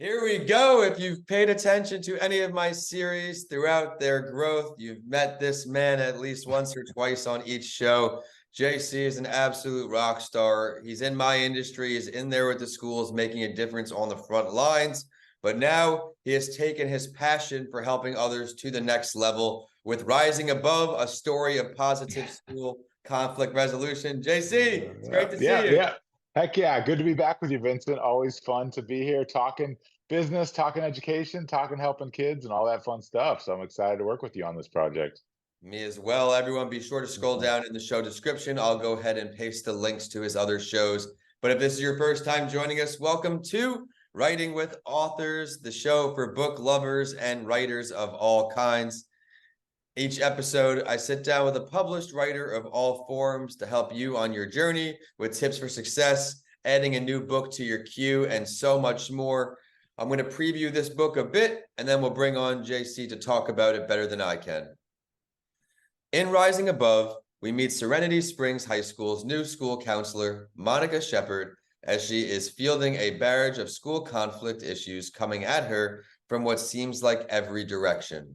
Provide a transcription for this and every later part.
Here we go. If you've paid attention to any of my series throughout their growth, you've met this man at least once or twice on each show. JC is an absolute rock star. He's in my industry, he's in there with the schools, making a difference on the front lines. But now he has taken his passion for helping others to the next level with Rising Above, a story of positive school conflict resolution. JC, it's great to see you. Yeah. Heck yeah. Good to be back with you, Vincent. Always fun to be here talking business, talking education, talking helping kids and all that fun stuff. So I'm excited to work with you on this project. Me as well. Everyone, be sure to scroll down in the show description. I'll go ahead and paste the links to his other shows. But if this is your first time joining us, welcome to Writing with Authors, the show for book lovers and writers of all kinds. Each episode, I sit down with a published writer of all forms to help you on your journey with tips for success, adding a new book to your queue, and so much more. I'm going to preview this book a bit, and then we'll bring on JC to talk about it better than I can. In Rising Above, we meet Serenity Springs High School's new school counselor, Monica Sheppard, as she is fielding a barrage of school conflict issues coming at her from what seems like every direction.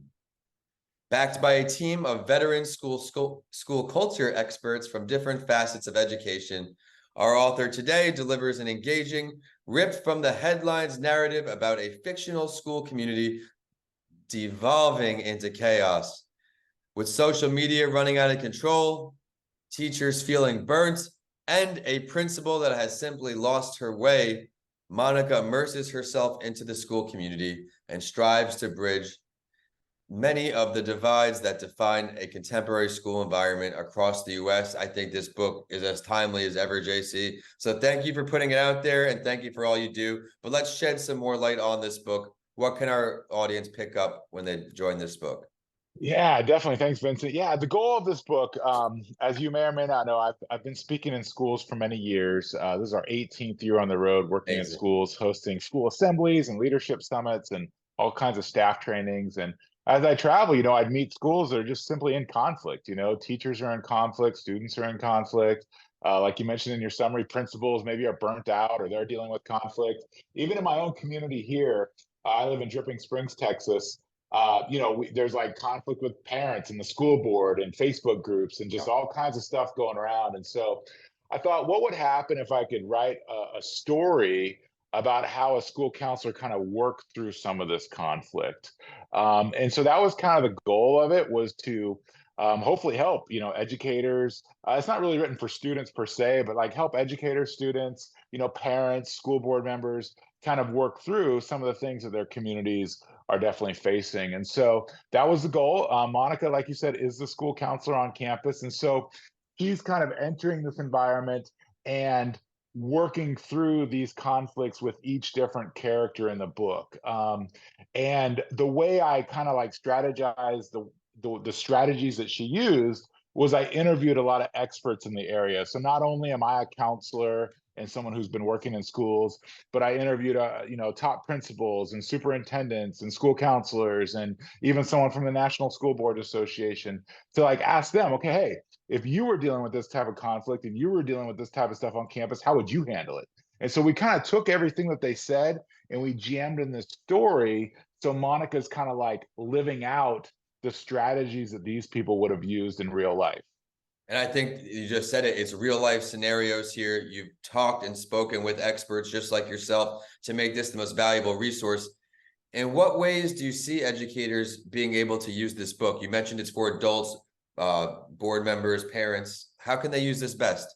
Backed by a team of veteran school culture experts from different facets of education, our author today delivers an engaging, ripped from the headlines narrative about a fictional school community devolving into chaos. With social media running out of control, teachers feeling burnt, and a principal that has simply lost her way, Monica immerses herself into the school community and strives to bridge many of the divides that define a contemporary school environment across the U.S. I think this book is as timely as ever, JC. So thank you for putting it out there, and thank you for all you do. But let's shed some more light on this book. What can our audience pick up when they join this book? Yeah, definitely. Thanks, Vincent. Yeah, the goal of this book, as you may or may not know, I've been speaking in schools for many years. This is our 18th year on the road, working in Amazing. schools, hosting school assemblies and leadership summits and all kinds of staff trainings. And as I travel, I'd meet schools that are just simply in conflict. Teachers are in conflict, students are in conflict. Like you mentioned in your summary, principals maybe are burnt out or they're dealing with conflict. Even in my own community here, I live in Dripping Springs, Texas. There's like conflict with parents and the school board and Facebook groups and just all kinds of stuff going around. And so I thought, what would happen if I could write a story about how a school counselor kind of worked through some of this conflict? And so that was kind of the goal of it, was to hopefully help, educators. It's not really written for students per se, but like help educators, students, parents, school board members kind of work through some of the things that their communities are definitely facing. And so that was the goal. Monica, like you said, is the school counselor on campus. And so she's kind of entering this environment and working through these conflicts with each different character in the book. And the way I kind of like strategize the strategies that she used was I interviewed a lot of experts in the area. So not only am I a counselor and someone who's been working in schools, but I interviewed, top principals and superintendents and school counselors, and even someone from the National School Board Association to like ask them, okay, hey, if you were dealing with this type of conflict and you were dealing with this type of stuff on campus, how would you handle it? And so we kind of took everything that they said and we jammed in this story. So Monica's kind of like living out the strategies that these people would have used in real life. And I think you just said it, it's real life scenarios here. You've talked and spoken with experts just like yourself to make this the most valuable resource. In what ways do you see educators being able to use this book? You mentioned it's for adults, board members, parents. How can they use this best?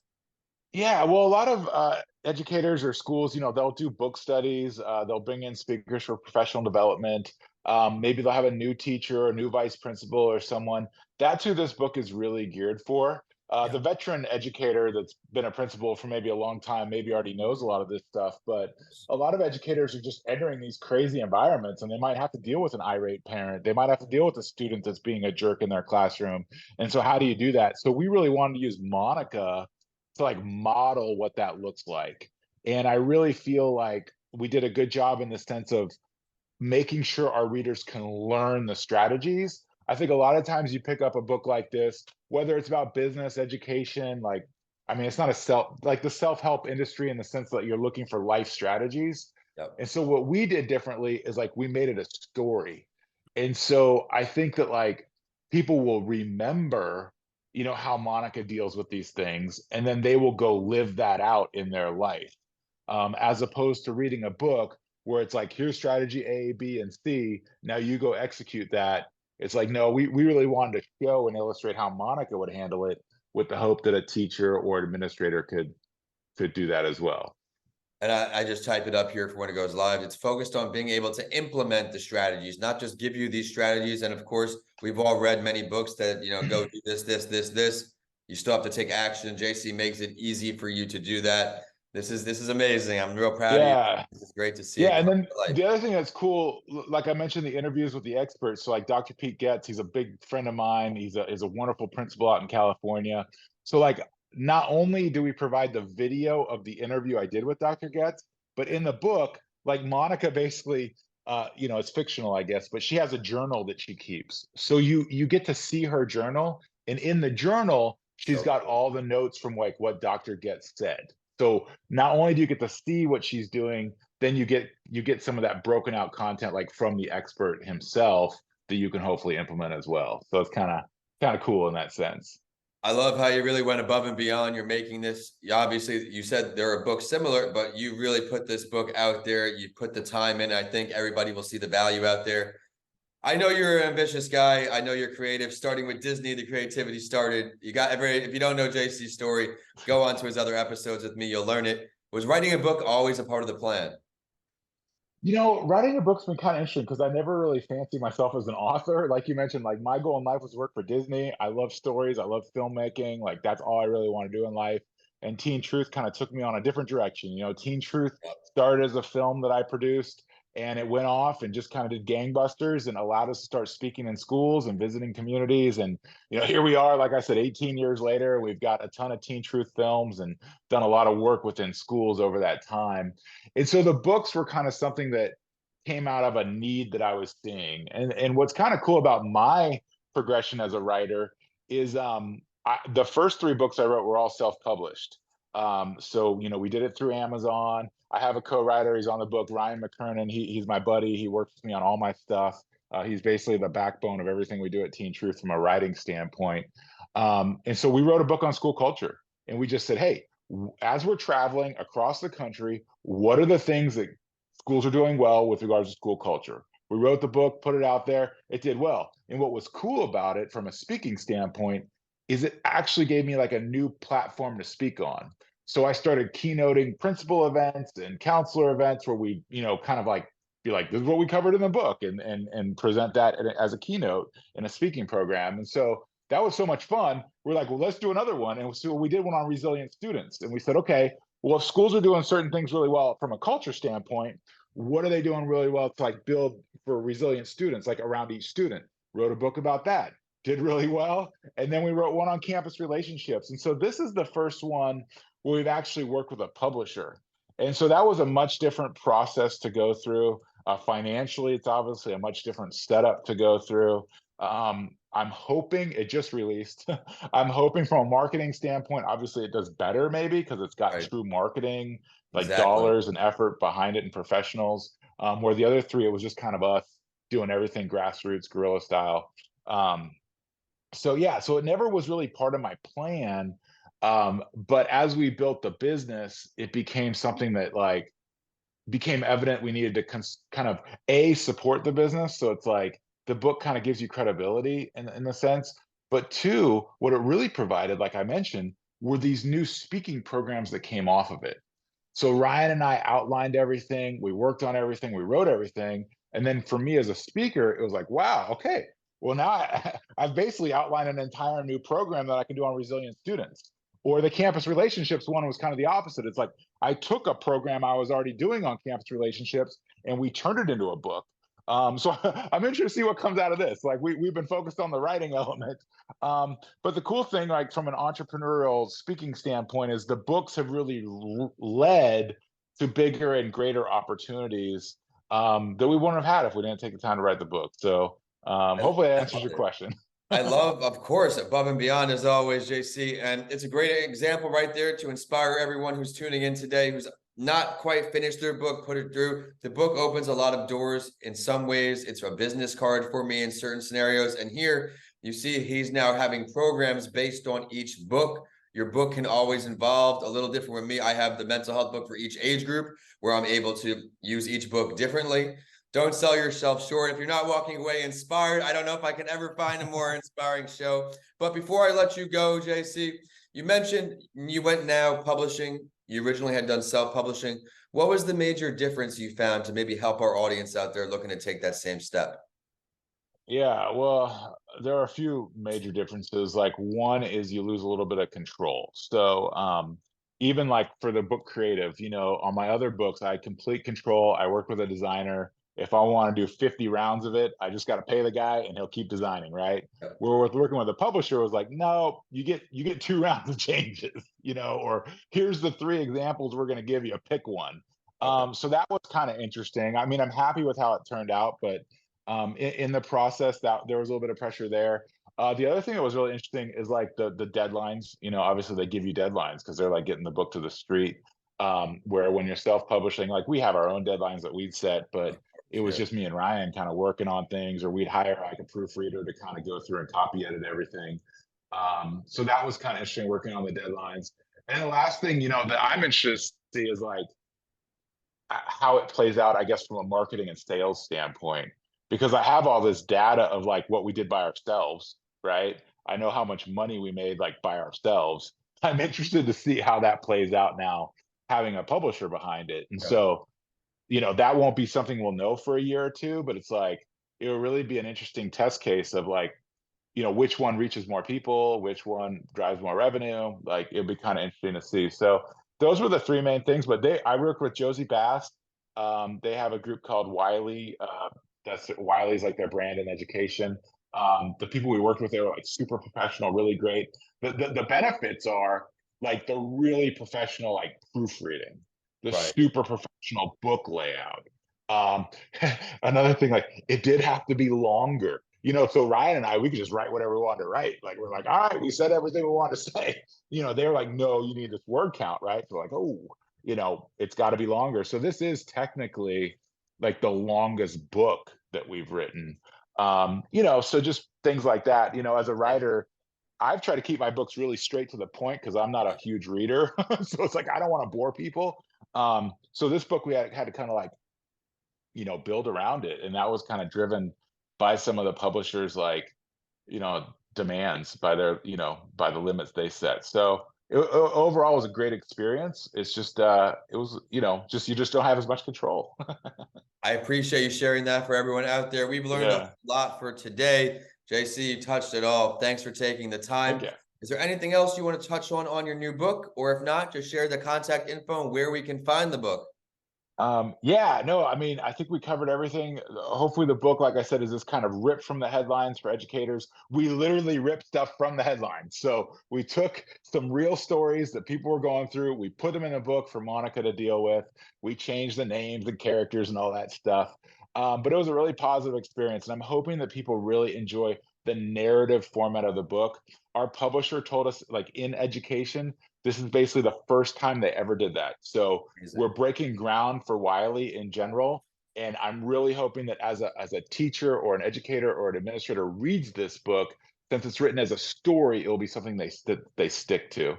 Yeah, well, a lot of educators or schools, they'll do book studies. They'll bring in speakers for professional development. Maybe they'll have a new teacher or a new vice principal or someone. That's who this book is really geared for. The veteran educator that's been a principal for maybe a long time maybe already knows a lot of this stuff, but a lot of educators are just entering these crazy environments and they might have to deal with an irate parent. They might have to deal with a student that's being a jerk in their classroom. And so how do you do that? So we really wanted to use Monica to like model what that looks like. And I really feel like we did a good job in the sense of making sure our readers can learn the strategies. I think a lot of times you pick up a book like this, whether it's about business, education, like, I mean, it's not a the self-help industry in the sense that you're looking for life strategies. Yep. And so what we did differently is like we made it a story. And so I think that like people will remember, how Monica deals with these things, and then they will go live that out in their life. As opposed to reading a book where it's like, here's strategy A, B, and C. Now you go execute that. It's like, no, we really wanted to show and illustrate how Monica would handle it, with the hope that a teacher or administrator could do that as well. And I just type it up here for when it goes live. It's focused on being able to implement the strategies, not just give you these strategies. And of course, we've all read many books that, go do this. You still have to take action. JC makes it easy for you to do that. This is amazing. I'm real proud of you. Yeah. It's great to see Yeah, it and come then to life. the other thing that's cool, like I mentioned, the interviews with the experts. So like Dr. Pete Getz, he's a big friend of mine. He's a wonderful principal out in California. So like not only do we provide the video of the interview I did with Dr. Getz, but in the book, like Monica basically, it's fictional, I guess, but she has a journal that she keeps. So you get to see her journal, and in the journal, she's So got cool. all the notes from like what Dr. Getz said. So not only do you get to see what she's doing, then you get some of that broken out content like from the expert himself that you can hopefully implement as well. So it's kind of cool in that sense. I love how you really went above and beyond. You're making this, obviously, you said there are books similar, but you really put this book out there. You put the time in. I think everybody will see the value out there. I know you're an ambitious guy. I know you're creative. Starting with Disney, the creativity started. If you don't know JC's story, go on to his other episodes with me. You'll learn it. Was writing a book always a part of the plan? Writing a book's been kind of interesting because I never really fancied myself as an author. Like you mentioned, like my goal in life was to work for Disney. I love stories. I love filmmaking. Like that's all I really want to do in life. And Teen Truth kind of took me on a different direction. Teen Truth started as a film that I produced, and it went off and just kind of did gangbusters and allowed us to start speaking in schools and visiting communities. And here we are, like I said, 18 years later, we've got a ton of Teen Truth films and done a lot of work within schools over that time. And so the books were kind of something that came out of a need that I was seeing. And what's kind of cool about my progression as a writer is the first three books I wrote were all self-published. So we did it through Amazon. I have a co-writer. He's on the book, Ryan McKernan. He's my buddy. He works with me on all my stuff. He's basically the backbone of everything we do at Teen Truth from a writing standpoint. And so we wrote a book on school culture, and we just said, hey, as we're traveling across the country, what are the things that schools are doing well with regards to school culture? We wrote the book, put it out there, it did well. And what was cool about it from a speaking standpoint is it actually gave me like a new platform to speak on. So I started keynoting principal events and counselor events where we, kind of like be like, this is what we covered in the book, and present that as a keynote in a speaking program. And so that was so much fun. We're like, well, let's do another one. And so we did one on resilient students. And we said, okay, well, if schools are doing certain things really well from a culture standpoint, what are they doing really well to like build for resilient students, like around each student? Wrote a book about that, did really well. And then we wrote one on campus relationships. And so this is the first one where we've actually worked with a publisher. And so that was a much different process to go through. Financially, it's obviously a much different setup to go through. I'm hoping it just released. I'm hoping from a marketing standpoint, obviously it does better maybe because it's got Right. true marketing, like Exactly. dollars and effort behind it and professionals. Where the other three, it was just kind of us doing everything grassroots, guerrilla style. So yeah, so it never was really part of my plan. But as we built the business, it became something that like became evident we needed to kind of support the business. So it's like the book kind of gives you credibility in the sense, but two, what it really provided, like I mentioned, were these new speaking programs that came off of it. So Ryan and I outlined everything, we worked on everything, we wrote everything. And then for me as a speaker, it was like, wow, okay, well now I've basically outlined an entire new program that I can do on resilient students. Or the campus relationships one was kind of the opposite. It's like I took a program I was already doing on campus relationships and we turned it into a book. So I'm interested to see what comes out of this. Like we've been focused on the writing element. But the cool thing, like from an entrepreneurial speaking standpoint, is the books have really led to bigger and greater opportunities that we wouldn't have had if we didn't take the time to write the book. So hopefully that I answers love your it. question. I love, of course, above and beyond as always, JC. And it's a great example right there to inspire everyone who's tuning in today, who's not quite finished their book, put it through. The book opens a lot of doors. In some ways, it's a business card for me in certain scenarios. And here you see he's now having programs based on each book. Your book can always involve a little different with me. I have the mental health book for each age group where I'm able to use each book differently. Don't sell yourself short. If you're not walking away inspired, I don't know if I can ever find a more inspiring show. But before I let you go, JC, you mentioned you went now publishing. You originally had done self-publishing. What was the major difference you found to maybe help our audience out there looking to take that same step? Yeah, well, there are a few major differences. Like one is you lose a little bit of control. So even like for the book creative, on my other books, I had complete control. I work with a designer. If I want to do 50 rounds of it, I just got to pay the guy and he'll keep designing, right? Yep. Where with working with a publisher was like, no, you get 2 rounds of changes, or here's the 3 examples we're going to give you, pick one. Okay. So that was kind of interesting. I mean, I'm happy with how it turned out, but in the process that there was a little bit of pressure there. The other thing that was really interesting is like the deadlines. Obviously they give you deadlines because they're like getting the book to the street. Where when you're self-publishing, like we have our own deadlines that we'd set, but it was Sure. just me and Ryan kind of working on things, or we'd hire like a proofreader to kind of go through and copy edit everything. So that was kind of interesting working on the deadlines. And the last thing, that I'm interested to see is like how it plays out, I guess, from a marketing and sales standpoint, because I have all this data of like what we did by ourselves, right? I know how much money we made like by ourselves. I'm interested to see how that plays out now, having a publisher behind it. And Yep. so, that won't be something we'll know for a year or two, but it's like, it'll really be an interesting test case of like, which one reaches more people, which one drives more revenue. Like it'll be kind of interesting to see. So those were the 3 main things. But I work with Josie Bass. They have a group called Wiley. That's Wiley's like their brand in education. The people we worked with, they were like super professional, really great. The benefits are like the really professional like proofreading, the Right. super professional book layout. Um, Another thing, like it did have to be longer. So Ryan and I, we could just write whatever we wanted to write. Like we're like, all right, we said everything we wanted to say. They were like, no, you need this word count, right? So like, oh, it's got to be longer. So this is technically like the longest book that we've written. So just things like that. As a writer, I've tried to keep my books really straight to the point because I'm not a huge reader. So it's like I don't want to bore people. So this book we had to kind of like build around it, and that was kind of driven by some of the publishers like demands by their by the limits they set. So overall it was a great experience. It's just it was just you just don't have as much control. I appreciate you sharing that for everyone out there. We've learned a Yeah. lot for today. JC, you touched it all. Thanks for taking the time. Okay. Is there anything else you want to touch on your new book? Or if not, just share the contact info and where we can find the book. Yeah, no, I mean, I think we covered everything. Hopefully the book, like I said, is this kind of ripped from the headlines for educators. We literally ripped stuff from the headlines. So we took some real stories that people were going through, we put them in a book for Monica to deal with. We changed the names and characters and all that stuff. But it was a really positive experience, and I'm hoping that people really enjoy the narrative format of the book. Our publisher told us, like in education, this is basically the first time they ever did that. So Amazing. we're breaking ground for Wiley in general. And I'm really hoping that as a teacher or an educator or an administrator reads this book, since it's written as a story, it'll be something they stick to.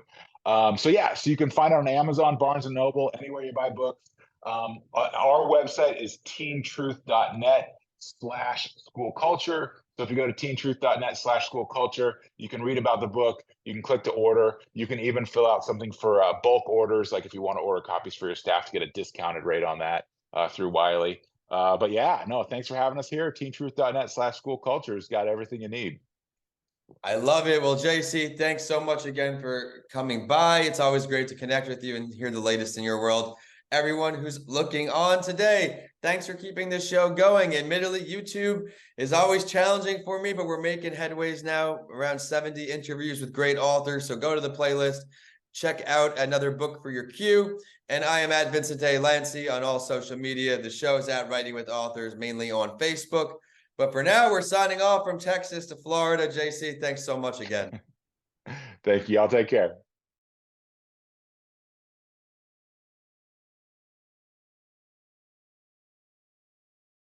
So yeah, so you can find it on Amazon, Barnes and Noble, anywhere you buy books. Our website is teentruth.net/school culture. So if you go to teentruth.net/school culture, you can read about the book. You can click to order. You can even fill out something for bulk orders, like if you want to order copies for your staff to get a discounted rate on that through Wiley. But yeah, no, thanks for having us here. teentruth.net/school culture has got everything you need. I love it. Well, JC, thanks so much again for coming by. It's always great to connect with you and hear the latest in your world. Everyone who's looking on today, thanks for keeping this show going. Admittedly, YouTube is always challenging for me, but we're making headways now, around 70 interviews with great authors. So go to the playlist, check out another book for your queue. And I am at Vincent A. Lancy on all social media. The show is at Writing with Authors, mainly on Facebook. But for now, we're signing off from Texas to Florida. JC, thanks so much again. Thank you. I'll take care.